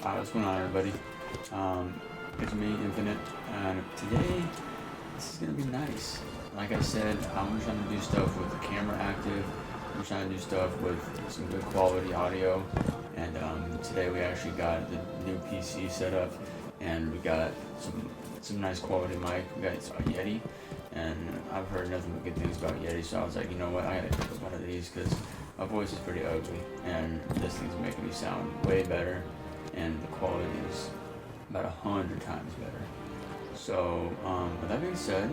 What's going on, everybody? It's me, Infinite, and today this is gonna be nice. Like I said, I'm trying to do stuff with the camera active. I'm trying to do stuff with some good quality audio, and today we actually got the new PC set up, and we got some nice quality mic. We got a Yeti, and I've heard nothing but good things about Yeti, so I was like, you know what, I gotta pick up one of these because my voice is pretty ugly, and this thing's making me sound way better, and the quality is about 100 times better. So, with that being said,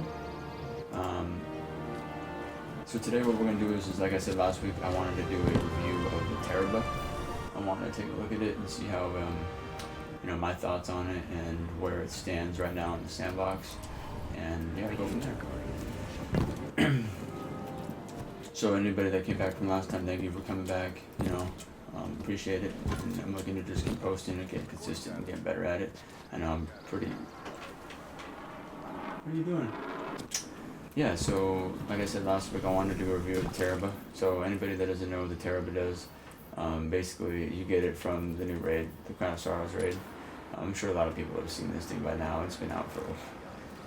so today what we're going to do is like I said last week, I wanted to do a review of the Tarrabah. I wanted to take a look at it and see how, my thoughts on it and where it stands right now in the sandbox, and yeah, go from there. So anybody that came back from last time, thank you for coming back, appreciate it. And I'm looking to just keep posting and get consistent and getting better at it. I know I'm pretty... What are you doing? Yeah, so like I said last week, I wanted to do a review of the Tarrabah. So anybody that doesn't know what the Tarrabah does, basically you get it from the new raid, the Crown of Sorrows raid. I'm sure a lot of people have seen this thing by now. It's been out for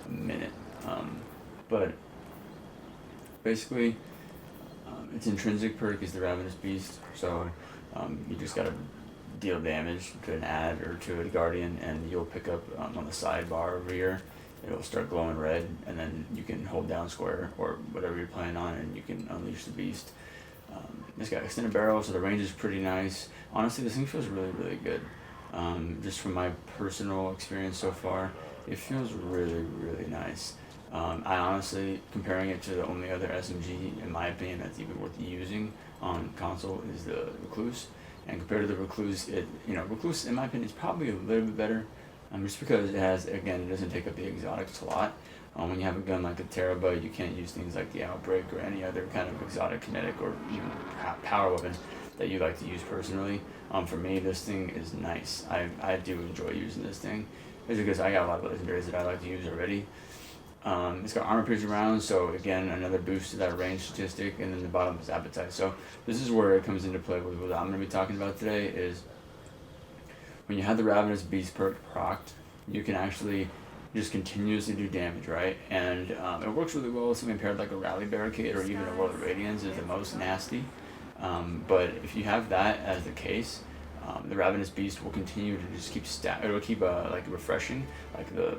a minute. But basically, its intrinsic perk is the Ravenous Beast. So you just gotta deal damage to an ad or to a guardian, and you'll pick up on the sidebar over here. It'll start glowing red, and then you can hold down square or whatever you're playing on, and you can unleash the beast. It's got extended barrel, so the range is pretty nice. Honestly, this thing feels really, really good. Just from my personal experience so far, it feels really, really nice. I honestly, comparing it to the only other SMG, in my opinion, that's even worth using on console is the Recluse. And compared to the Recluse, Recluse, in my opinion, is probably a little bit better. Just because it has, again, it doesn't take up the exotic slot. When you have a gun like the Tarrabah, you can't use things like the Outbreak or any other kind of exotic kinetic or even power weapon that you like to use personally. For me, this thing is nice. I do enjoy using this thing. It's because I got a lot of legendaries that I like to use already. It's got armor piercing rounds, so again, another boost to that range statistic, and then the bottom is appetite. So this is where it comes into play with what I'm going to be talking about today is when you have the Ravenous Beast perk procced, you can actually just continuously do damage, right? And it works really well with something paired like a Rally Barricade or even a World of Radiance is the most nasty. But if you have that as the case, the Ravenous Beast will continue to just keep it will keep like refreshing, like the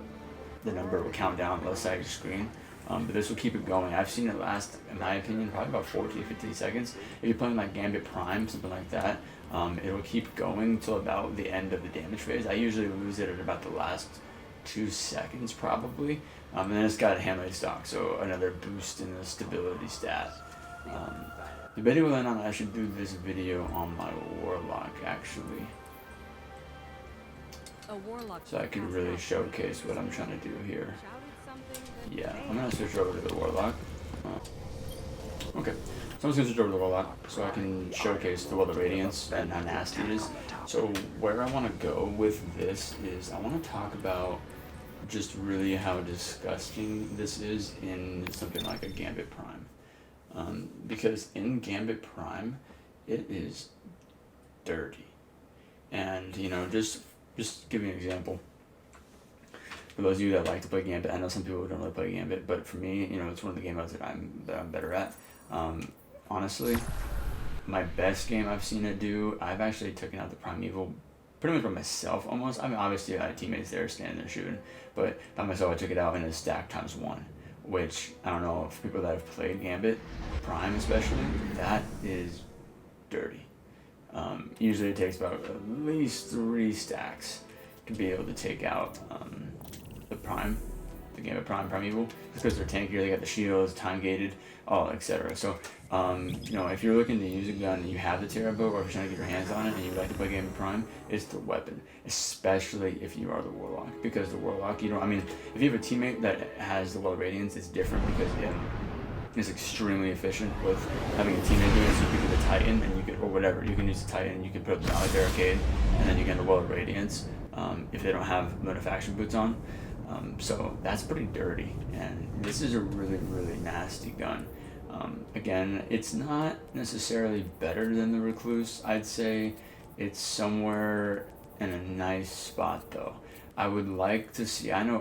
number will count down on the left side of your screen. But this will keep it going. I've seen it last, in my opinion, probably about 40 to 50 seconds. If you're playing like Gambit Prime, something like that, it will keep going till about the end of the damage phase. I usually lose it at about the last 2 seconds probably. And then it's got a Hamlet stock, so another boost in the stability stat. Debating whether or not I should do this video on my Warlock actually. So I can really showcase what I'm trying to do here. Yeah, I'm gonna switch over to the Warlock. Okay, so I'm just gonna switch over to the Warlock so I can showcase the World of Radiance and how nasty it is. So where I want to go with this is I want to talk about just really how disgusting this is in something like a Gambit Prime. Because in Gambit Prime, it is dirty. And, just give me an example. For those of you that like to play Gambit, I know some people don't really play Gambit, but for me, it's one of the game modes that I'm better at. Honestly, my best game I've seen it do, I've actually taken out the Primeval pretty much by myself almost. I mean, obviously I had teammates there standing there shooting, but by myself I took it out in a stack ×1, which I don't know if people that have played Gambit, Prime especially, that is dirty. Usually it takes about at least 3 stacks to be able to take out the Gambit Primeval, just because they're tankier, they got the shields, time gated, etc. So, if you're looking to use a gun and you have the Tarrabah, or if you're trying to get your hands on it and you would like to play Gambit Prime, it's the weapon, especially if you are the Warlock, because the Warlock, if you have a teammate that has the World of Radiance, it's different because it's extremely efficient with having a teammate do it. So you can do the Titan, and you can use the Titan, and you can put up the Rally Barricade, and then you get the World of Radiance if they don't have Lunafaction boots on. So that's pretty dirty, and this is a really, really nasty gun. Again, it's not necessarily better than the Recluse. I'd say it's somewhere in a nice spot though. I would like to see. I know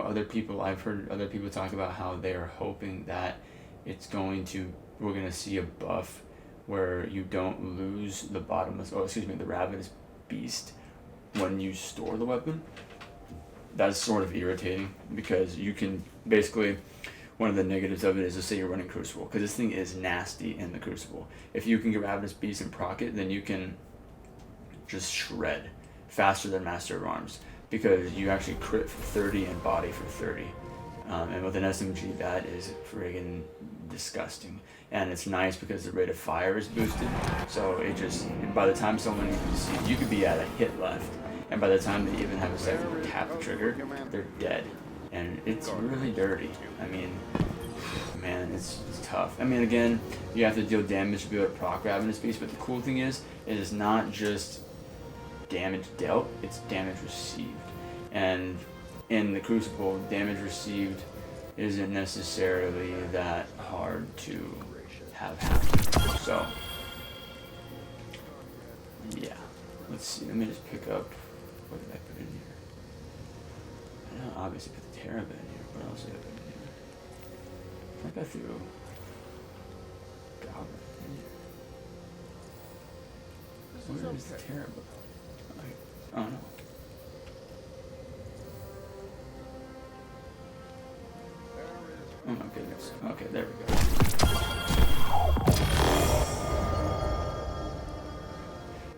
I've heard other people talk about how they're hoping that we're gonna see a buff where you don't lose the the Ravenous Beast when you store the weapon. That's sort of irritating because you can basically, one of the negatives of it is, to say you're running Crucible, because this thing is nasty in the Crucible. If you can get Ravenous Beast and proc it, then you can just shred faster than Master of Arms, because you actually crit for 30 and body for 30. And with an SMG, that is friggin' disgusting. And it's nice because the rate of fire is boosted, so it just, by the time someone you could be at a hit left, and by the time they even have a second to tap the trigger, they're dead. And it's really dirty. I mean, man, it's tough. I mean, again, you have to deal damage to be able to proc Ravenous Beast, but the cool thing is, it is not just damage dealt, it's damage received. And in the Crucible, damage received isn't necessarily that hard to have happen. So, yeah. Let's see, let me just pick up, what did I put in here? I know, obviously put the Tarrabah in here. What else did I put in here? I think I threw Gambit in here. Where is the Tarrabah? Oh no. Oh my goodness. Okay, there we go.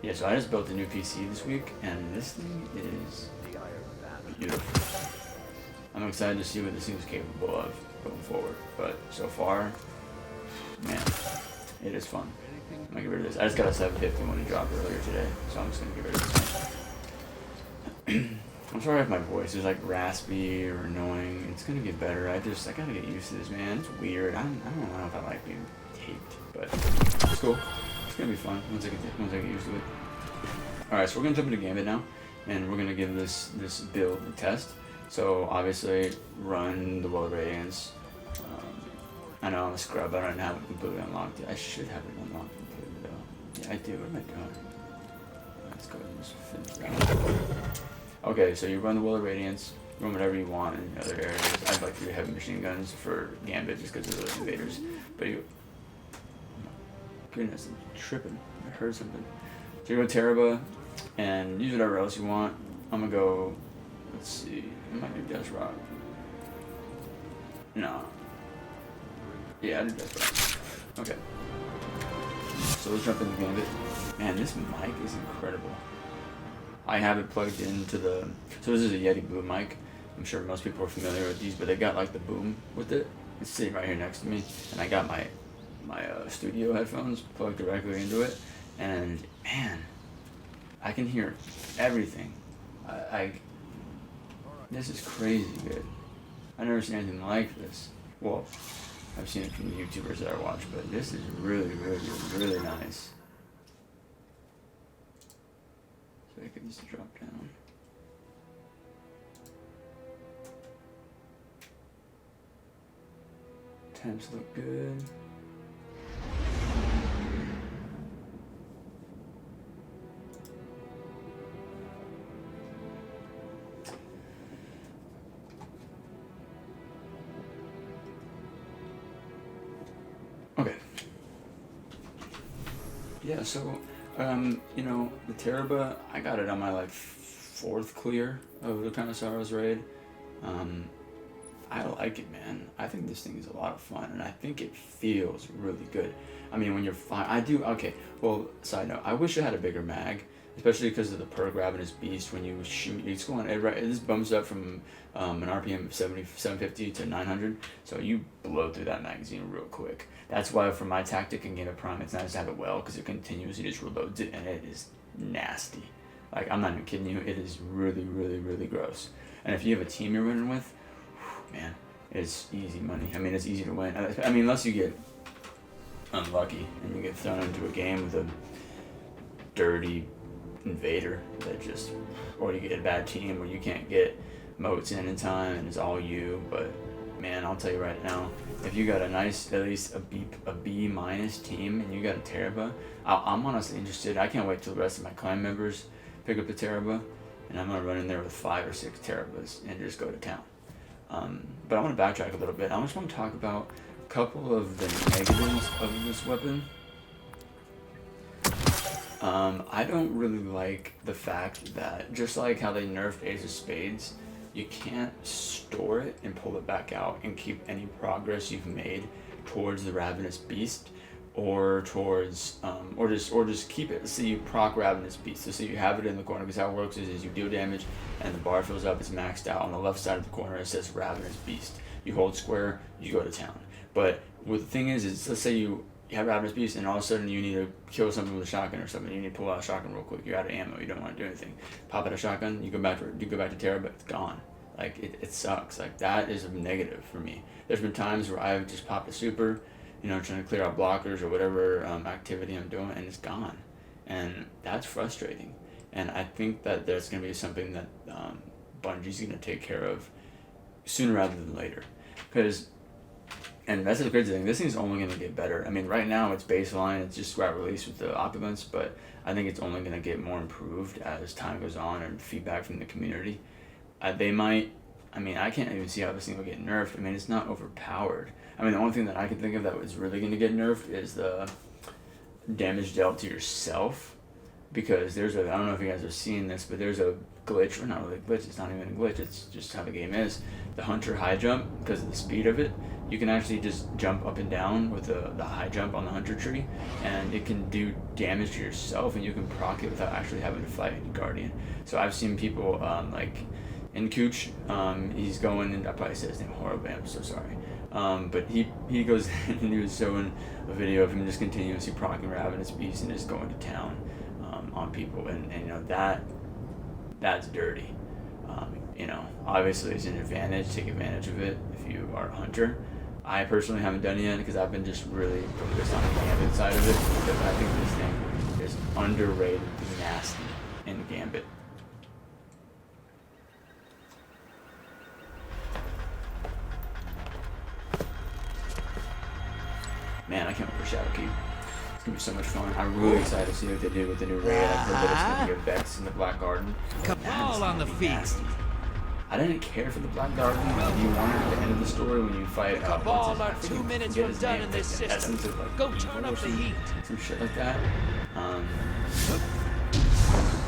Yeah, so I just built a new PC this week, and this thing is beautiful. I'm excited to see what this thing is capable of going forward, but so far, man, it is fun. I'm gonna get rid of this. I just got a 750 when it dropped earlier today, so I'm just gonna get rid of this one. I'm sorry if my voice is like raspy or annoying. It's gonna get better. I gotta get used to this, man. It's weird. I don't know if I like being taped, but it's cool. It's gonna be fun once I get used to it. Alright, so we're gonna jump into Gambit now, and we're gonna give this build a test. So obviously run the Well of Radiance. I know I'm a scrub, I don't have it completely unlocked yet. I should have it unlocked completely though. Yeah, I do. What am I doing? Let's go ahead and just finish that. Okay, so you run the Well of Radiance, run whatever you want in other areas. I'd like to do heavy machine guns for Gambit just because of those invaders. But oh my goodness, I'm tripping. I heard something. So you go Tarrabah and use whatever else you want. I'm gonna go, let's see, I might do Death Rock. No. Yeah, I do Death Rock. Okay. So let's jump into Gambit. Man, this mic is incredible. I have it plugged into so this is a Yeti Blue mic. I'm sure most people are familiar with these, but they got like the boom with it. It's sitting right here next to me, and I got my studio headphones plugged directly into it, and man, I can hear everything. This is crazy good. I've never seen anything like this. Well, I've seen it from the YouTubers that I watch, but this is really, really, really nice. So I can just drop down. Temps look good. Okay. Yeah, so you know, the Tarrabah, I got it on my like 4th clear of the Kind of Sorrows raid. I like it, man. I think this thing is a lot of fun, and I think it feels really good. I mean, when you're fine, okay, well, side note, I wish it had a bigger mag, especially because of the perk Ravenous Beast. When you shoot, it's going, this bumps up from an RPM of 750 to 900, so you blow through that magazine real quick. That's why for my tactic in Game of Prime, it's nice to have it well, because it continuously just reloads it, and it is nasty. Like, I'm not even kidding you, it is really, really, really gross. And if you have a team you're running with, man, it's easy money. I mean, it's easy to win. I mean, unless you get unlucky and you get thrown into a game with a dirty invader that just, or you get a bad team where you can't get motes in time and it's all you. But man, I'll tell you right now, if you got a nice, at least a B minus team, and you got a Tarrabah, I'm honestly interested. I can't wait till the rest of my clan members pick up the Tarrabah and I'm gonna run in there with 5 or 6 Tarrabahs and just go to town. But I want to backtrack a little bit. I just want to talk about a couple of the negatives of this weapon. I don't really like the fact that, just like how they nerfed Ace of Spades, you can't store it and pull it back out and keep any progress you've made towards the Ravenous Beast, or towards, or just keep it. So you proc Ravenous Beast. So you have it in the corner, because how it works is you deal damage and the bar fills up. It's maxed out on the left side of the corner. It says Ravenous Beast. You hold square, you go to town. But what the thing is let's say you have Ravenous Beast and all of a sudden you need to kill something with a shotgun or something. You need to pull out a shotgun real quick. You're out of ammo. You don't want to do anything. Pop out a shotgun. You go back to Tarrabah. It's gone. Like it sucks. Like that is a negative for me. There's been times where I've just popped a super, trying to clear out blockers or whatever activity I'm doing, and it's gone, and that's frustrating. And I think that there's going to be something that Bungie's going to take care of sooner rather than later, and that's the crazy thing. This thing's only going to get better. I mean, right now it's baseline. It's just got released with the opulence, but I think it's only going to get more improved as time goes on and feedback from the community. They might. I mean, I can't even see how this thing will get nerfed. I mean, it's not overpowered. I mean, the only thing that I can think of that was really going to get nerfed is the damage dealt to yourself, because I don't know if you guys have seen this, but there's a glitch, or not really a glitch, it's not even a glitch, it's just how the game is. The Hunter high jump, because of the speed of it, you can actually just jump up and down with the high jump on the Hunter tree, and it can do damage to yourself, and you can proc it without actually having to fight any Guardian. So I've seen people, like, in Cooch, he's going, and I probably said his name horribly, I'm so sorry. But he goes and he was showing a video of him just continuously proccing Ravenous Beast and just going to town on people, and that's dirty. Obviously it's an advantage. Take advantage of it if you are a hunter. I personally haven't done it yet because I've been just really focused on the Gambit side of it, because I think this thing is underrated nasty in Gambit. Man, I can't wait for Shadowkeep. It's gonna be so much fun. I'm really excited to see what they do with the new raid. I've heard that it's gonna be a Vex in the Black Garden. Cabal on the feast. I didn't care for the Black Garden. You wanted at the end of the story when you fight. Cabal are 2 minutes from done in this system. Go turn up the heat. Some shit like that.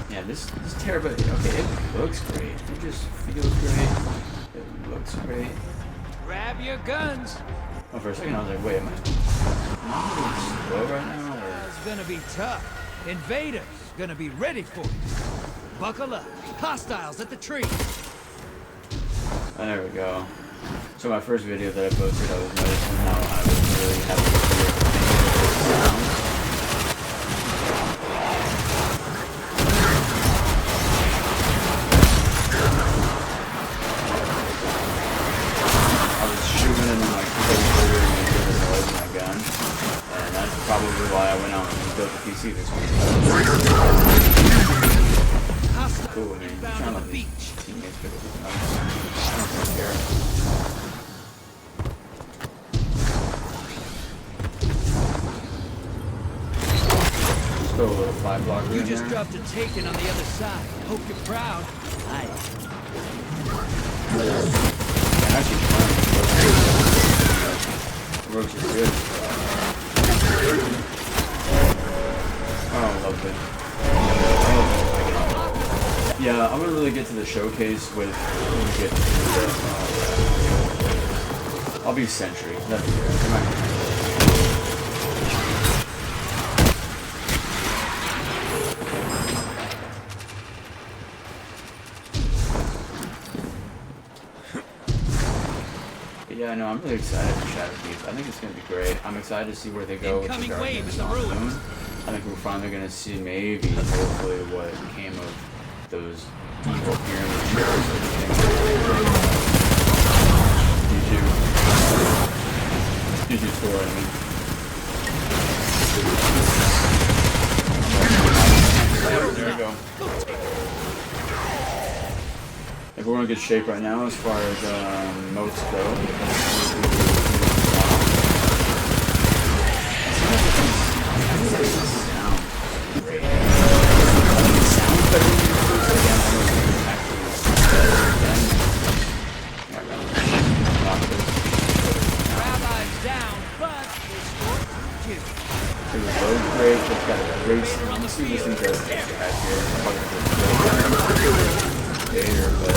Yeah, this Tarrabah. Okay, it looks great. It just feels great. It looks great. Grab your guns. Oh, for a second I was like, wait, am I really slow right now? Or? It's gonna be tough. Invaders gonna be ready for you. Buckle up. Hostiles at the tree. Oh, there we go. So my first video that I posted, I was noticing how I was really having to hear sounds. I was shooting and like the noise in my gun, and that's probably why I went out and built the PC this week. Cool, man. I'm trying to let these teammates pick up this noise. I don't really care. Just throw a little 5-block You in just there. dropped a taken on the other side. Hope you're proud. Aye. Actually, it works really good. Oh, lovely. Yeah, I'm gonna really get to the showcase with when we get to the, I'll be Sentry. That'd be good. Yeah, no, I'm really excited for Shadowkeep. I think it's gonna be great. I'm excited to see where they go with the wave in the Guardians ruins. I think we're finally gonna see maybe, hopefully, what came of those evil pyramid shirts that YouTube store, I mean. There we go. I think we're in good shape right now as far as moats go. Sounds great. It sounds better than the first again. so great. They've got a great team. Let's see this thing does here. Later, but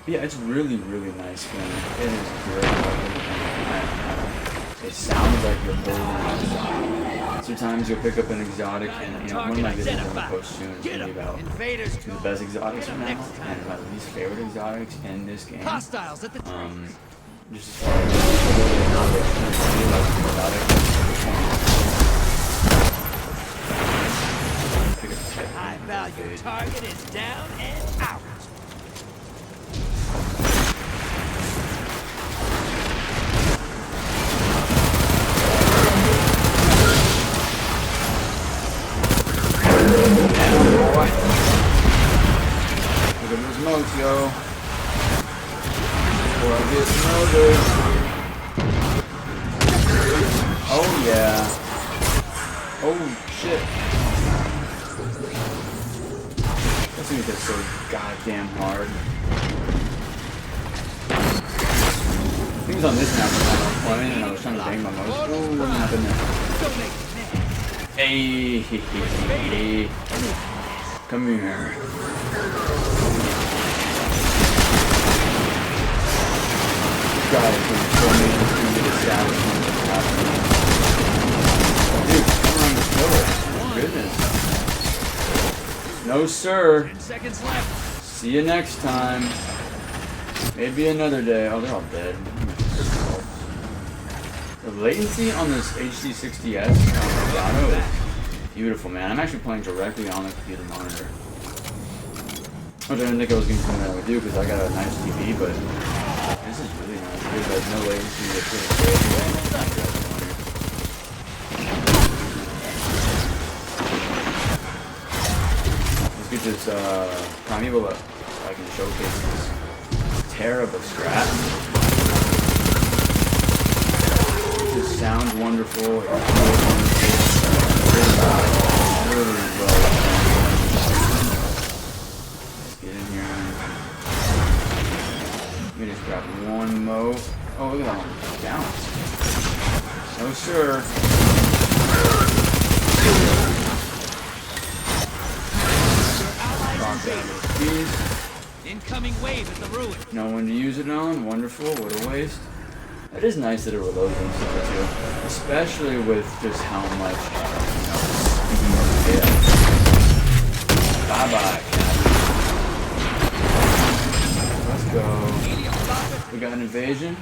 yeah, it's really, really nice game. It is great. It sounds like you're holding. Sometimes you'll pick up an exotic, and you know, one of my videos I'm gonna post soon is gonna be about the best exotics right now, and my least favorite exotics in this game. Hostiles at the Just as far as not the exotic. high value target is down and out. Look at those smokes, yo. Before I get murdered. Oh yeah. Oh shit. That thing is so goddamn hard. I think it was on this map when I was playing and I was trying to bang my mouse. Oh, what happened there? Hey, come here. This guy is going to kill me. He's going to get a savage when this happens. Dude, come around the pillar. Goodness. No, sir. 10 seconds left. See you next time. Maybe another day. Oh, they're all dead. The latency on this HD60S Elgato is beautiful, man. I'm actually playing directly on the computer monitor. Which I didn't think I was going to do that with you because I got a nice TV, but this is really nice. There's like no latency. It's really great. Let's get this Primeval up so I can showcase this Tarrabah strat. It sounds wonderful. It's really well. Let's get in here. Let me just grab one mo. Oh, look at that one. Bounce. No, sir. Drop down those keys. Incoming wave at the ruin. No one to use it on. Wonderful. What a waste. It is nice that it reloads and stuff too, especially with just how much, yeah. Bye-bye, let's go. We got an invasion?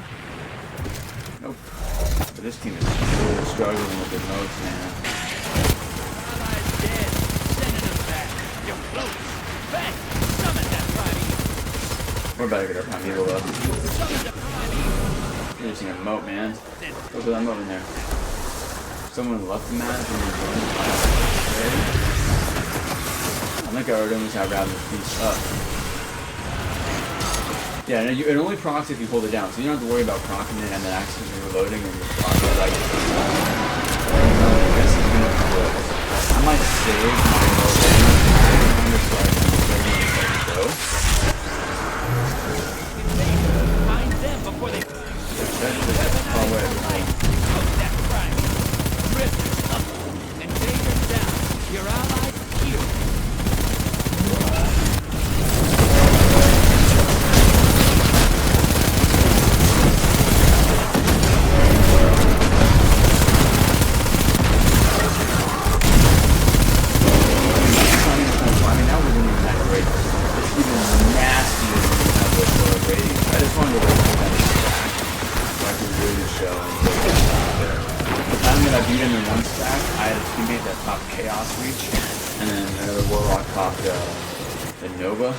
Nope. But this team is really struggling with the most, man. Allies dead. Sending them back. You're close. Back. Summon that Primeval. We're about to get our Primeval up. Summon the Primeval. You're just gonna moat, man. Look at that moat in there. Someone left the match and they're going to fight. I think I already almost have wrapped this piece up. Yeah, no, it only procs if you hold it down, so you don't have to worry about procking it and then accidentally reloading and just proc it like I guess it's gonna work. I might save my reloading so I can go. Find them before they... Oh, wait. That crime. Rifters up. Invaders down. Your allies here. I mean, that wasn't even that great. It's even nastier than you have with lower ratings. I just wanted to like that stack so I could really show. The time that I beat him in one stack, I had a teammate that popped Chaos Reach, and then another Warlock popped the Nova.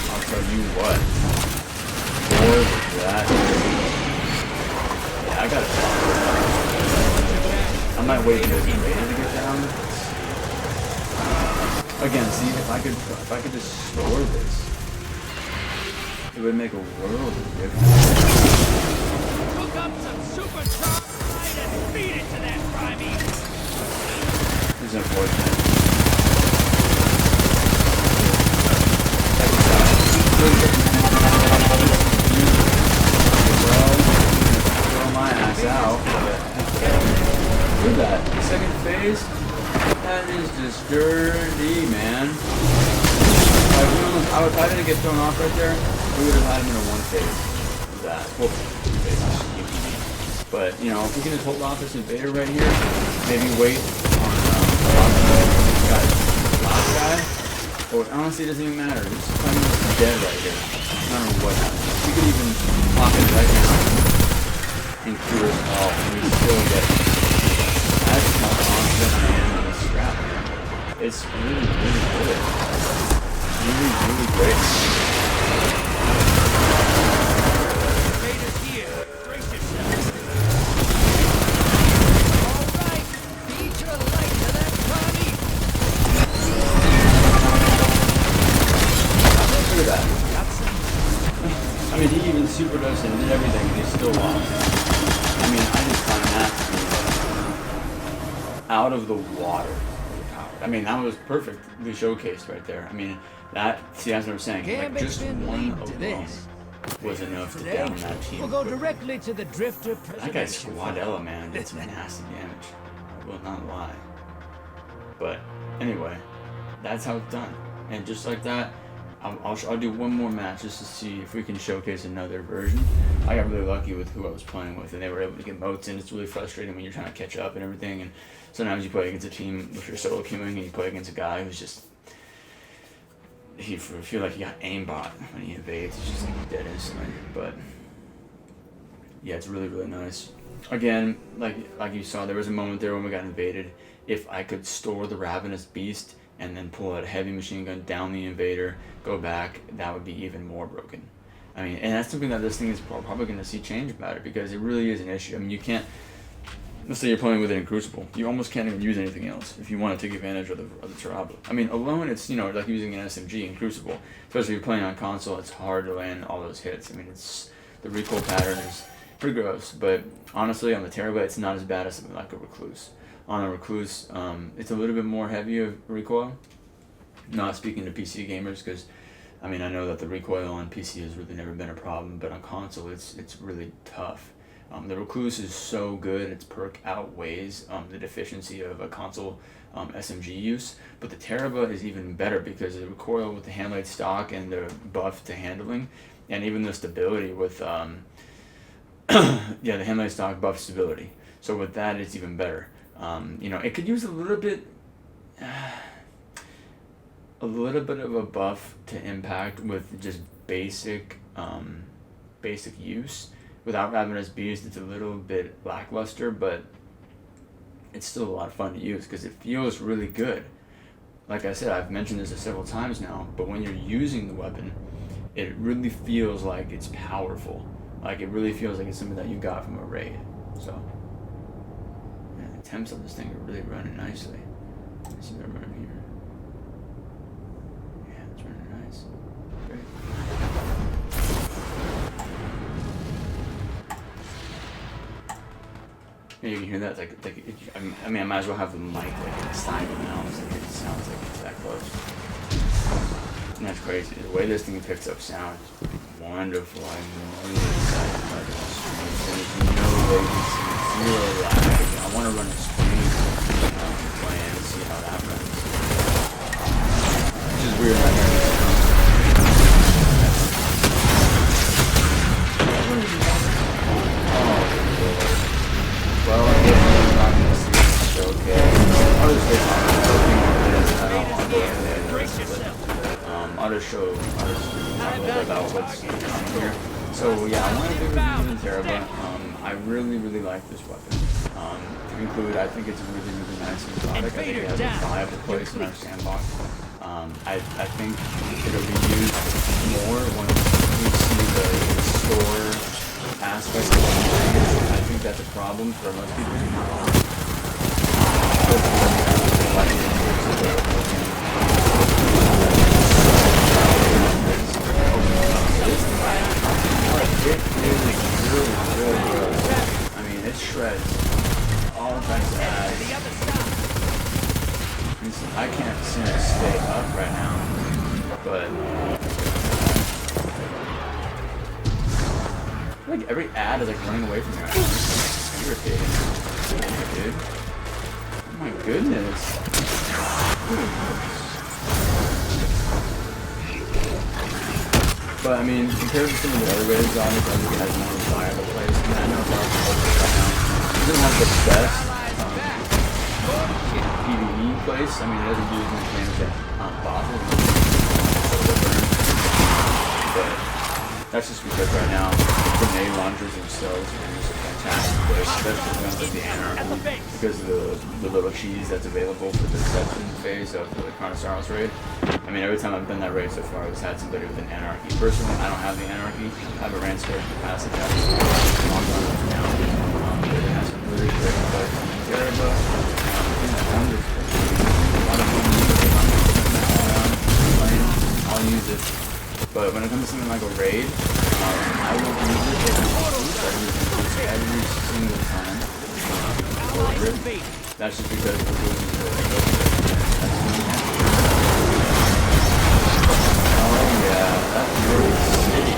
I'll tell you what. Boy, was that. Yeah, I got it. I might wait for this invader to get down. Again, see, if I could just store this, it would make a world of difference. Hook up some supercharged and feed it to that Primeval. is unfortunate. Well, throw my ass out. Look at that. Second phase? That is just dirty, man. If I didn't get thrown off right there, we would have had him in a one phase. That. Well, but, you know, if we can just hold off this invader right here, maybe wait on this last guy. Or honestly, it doesn't even matter. This Clement is dead right here. I don't know what happens. We could even pop in right now and clear us all, and we still get. That's how confident I am in this scrap. It's really, really good. Really, really great. I mean, he even super dosed and did everything, and he still lost. I mean, I just find that to be out of the water. I mean, that was perfectly showcased right there. I mean, see, that's what I'm saying. Like, just one alone was enough to down that team. We'll go directly to the drifter. That guy's Squadella, man, did some nasty damage. I will not lie. But anyway, that's how it's done. And just like that, I'll do one more match just to see if we can showcase another version. I got really lucky with who I was playing with, and they were able to get motes in. It's really frustrating when you're trying to catch up and everything. And sometimes you play against a team if you're solo queuing, and you play against a guy who's just I feel like he got aimbot when he invades. He's just like dead instantly. But yeah, it's really, really nice. Again, like you saw, there was a moment there when we got invaded. If I could store the Ravenous Beast and then pull out a heavy machine gun down the invader, go back, that would be even more broken. I mean, and that's something that this thing is probably going to see change about it, because it really is an issue. I mean, you can't, let's say you're playing with it in Crucible, you almost can't even use anything else if you want to take advantage of the Tarrabah. I mean, alone it's, you know, like using an SMG in Crucible. Especially if you're playing on console, it's hard to land all those hits. I mean, it's, the recoil pattern is pretty gross, but honestly, on the Tarrabah, it's not as bad as something like a Recluse. On a Recluse, it's a little bit more heavy of recoil. Not speaking to PC gamers, because I mean, I know that the recoil on PC has really never been a problem, but on console it's really tough. The Recluse is so good, its perk outweighs the deficiency of a console SMG use, but the Tarrabah is even better because the recoil with the handlade stock and the buff to handling, and even the stability with yeah, the handlade stock buff stability. So with that, it's even better. You know, it could use a little bit of a buff to impact with just basic use. Without Ravenous Beast, it's a little bit lackluster, but it's still a lot of fun to use because it feels really good. Like I said, I've mentioned this several times now, but when you're using the weapon, it really feels like it's powerful. Like, it really feels like it's something that you got from a raid. So yeah, the temps on this thing are really running nicely. Let's see if they're running here. Yeah, it's running nice. Great. Yeah, you can hear that. It's like I mean, I might as well have the mic like inside the mouse. Like, it sounds like it's that close. And that's crazy. The way this thing picks up sound is wonderful. I'm really excited about this. There's no latency, zero lag. I want to run a screen play and see how that runs. It's just weird not hearing the sound. Well, I guess I'm not going to see this showcase. I'll just say I'll just show talk a little bit about what's coming here. So yeah, I want to do a review of Tarrabah. I really, really like this weapon. To conclude, I think it's a really, really nice product. I think it has a viable place in our sandbox. I think it'll be used more once we see the store aspect of it. I think that's a problem for most people. It is really, really good. I mean, it shreds all kinds of ads. I can't seem to stay up right now, but I feel like every ad is like running away from me right now. It's irritating. Dude. Oh my goodness. But I mean, compared to some of the other raids on it, I think it has more reliable plays. I mean, I know it's not right now. It doesn't have the best PvE place. I mean, it doesn't do as much damage as bosses. But that's just because right now, grenade launchers themselves are just a fantastic place, especially when with the anarchy, because of the little cheese that's available for the deception phase of the Chronosaurus raid. I mean, every time I've done that raid so far, I've had somebody with an anarchy. Personally, I don't have the anarchy. I have a Ransford capacity. I have a long run now. It has some really great effects on Tarrabah. I'll use it. But when it comes to something like a raid, I won't use it every single time. That's just because we're doing oh yeah, that's really sick.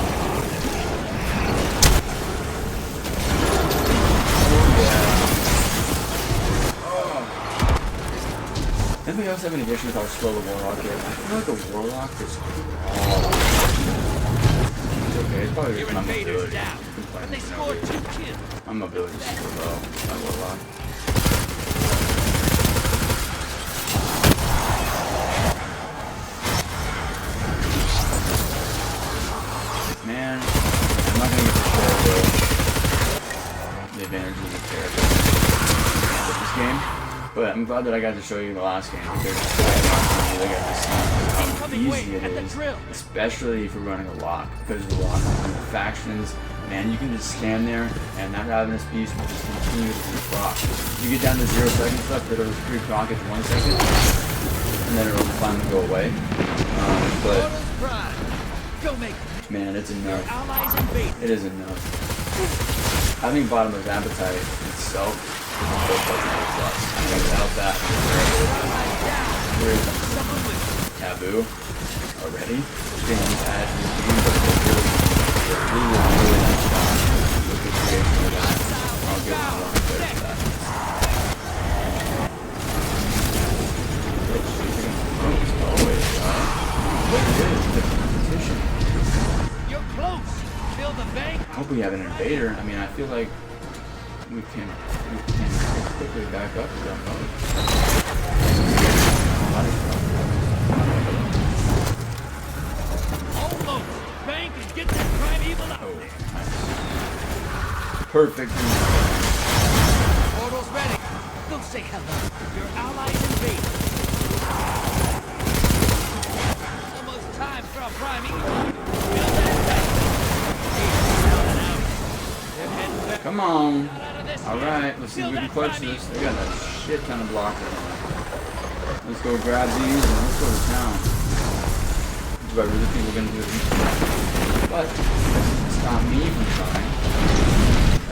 Anybody else have any issues with how slow the Warlock is? I feel like the Warlock is okay, it's probably just my mobility. They scored 2 kills. My mobility is super low. My Warlock. Man, I'm not gonna get to share the advantages of Tarrabah with this game, but I'm glad that I got to show you the last game because I got to see how easy it is, especially if you're running a lock, because the lock with the factions, man, you can just stand there and that ravenous beast will just continue to proc. You get down to 0 seconds left, it'll pre-proc it to 1 second, and then it'll finally go away. But man, it's enough. It is enough. I think Bottomless Appetite itself is a full plus. I mean, without that, we're taboo already. Getting bad in the game, but it's really nice job with the creation of that. I'll give them a lot of credit for that. It's always, what it is, the competition. You're close. Fill the bank. I hope we have an invader. I mean, I feel like we can quickly back up to that mode. Almost. Bank and get that primeval out. Oh, nice. Perfect. Portal's ready. Go say hello. Your allies invade. Almost time for a primeval. Come on. Alright, let's see if we can clutch this. They got a shit ton of blockers on. Let's go grab these and let's go to town. Do I really think we're going to do it? But it doesn't stop me from trying.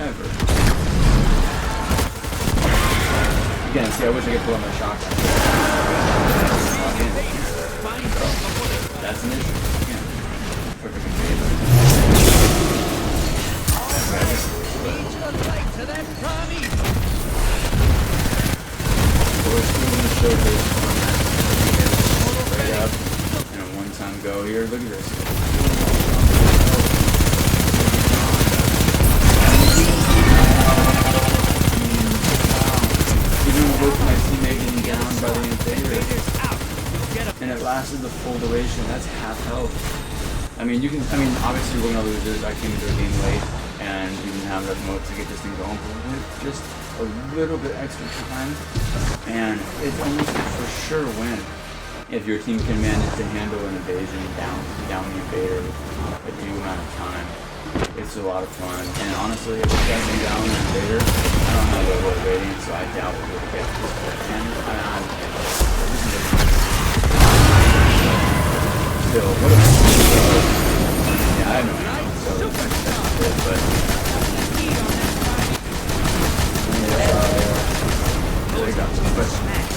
Ever. Again, see, I wish I could pull out my shotgun. That's an issue. Yeah. Perfect invasion. To that primeval. We're still going to show this straight up in a one-time go here. Look at this. Even with my teammate getting down by the invader, and it lasted the full duration. That's half health. I mean, obviously we're gonna lose this. I came into the game late, and we didn't have enough modes to get this thing going. But with just a little bit extra time, and it's almost a for sure win if your team can manage to handle an invasion down the invader a due amount of time. It's a lot of fun, and honestly, if it's getting down an invader, I don't have a low rating, so I doubt we'll be able to get this. And still, what a yeah, I know, so that's it, but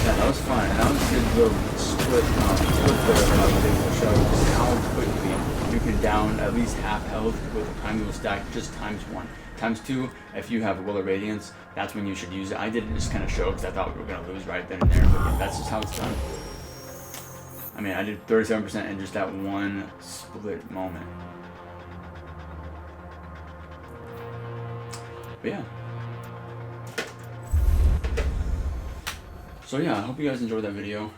yeah, that was fun, and that was a good the split there that I was able to show is how quickly you can down at least half health with a primeval stack just times 1. Times 2, if you have Will of Radiance, that's when you should use it. I didn't just kind of show because I thought we were going to lose right then and there, but yeah, that's just how it's done. I mean, I did 37% in just that one split moment. But yeah. So yeah, I hope you guys enjoyed that video.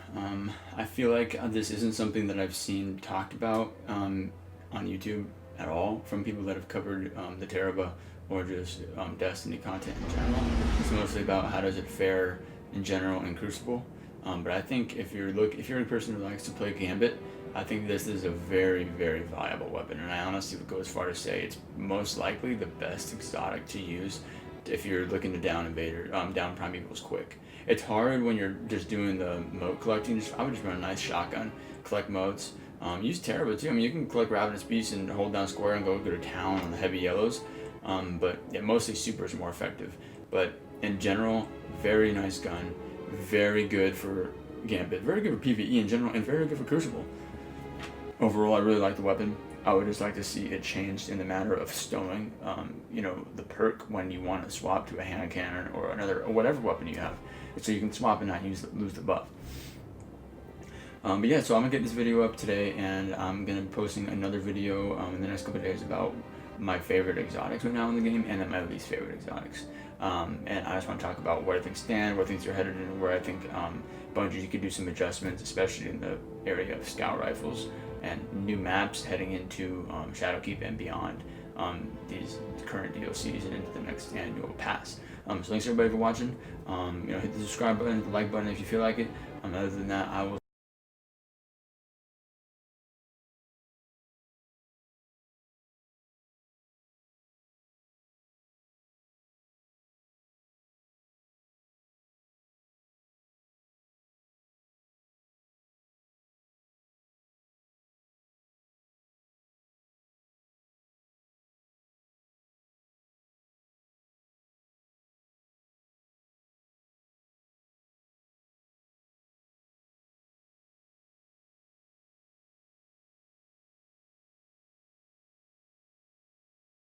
I feel like this isn't something that I've seen talked about on YouTube at all from people that have covered the Tarrabah or just Destiny content in general. It's mostly about how does it fare in general in Crucible. But I think if you're a person who likes to play Gambit, I think this is a very, very viable weapon, and I honestly would go as far to say it's most likely the best exotic to use if you're looking to down primevals quick. It's hard when you're just doing the mote collecting. I would just run a nice shotgun, collect motes. Use Tarrabah too. I mean, you can collect Ravenous Beast and hold down square and go to town on the heavy yellows. But yeah, mostly super is more effective. But in general, very nice gun, very good for Gambit, very good for PvE in general, and very good for Crucible. Overall, I really like the weapon. I would just like to see it changed in the matter of stowing, the perk when you want to swap to a hand cannon or whatever weapon you have, so you can swap and not lose the buff. But yeah, so I'm gonna get this video up today, and I'm gonna be posting another video in the next couple of days about my favorite exotics right now in the game, and then my least favorite exotics. And I just want to talk about where things stand, where things are headed, and where I think Bungie could do some adjustments, especially in the area of scout rifles and new maps heading into Shadowkeep and beyond these current DLCs and into the next annual pass. So thanks everybody for watching. Hit the subscribe button, the like button if you feel like it. Other than that, I will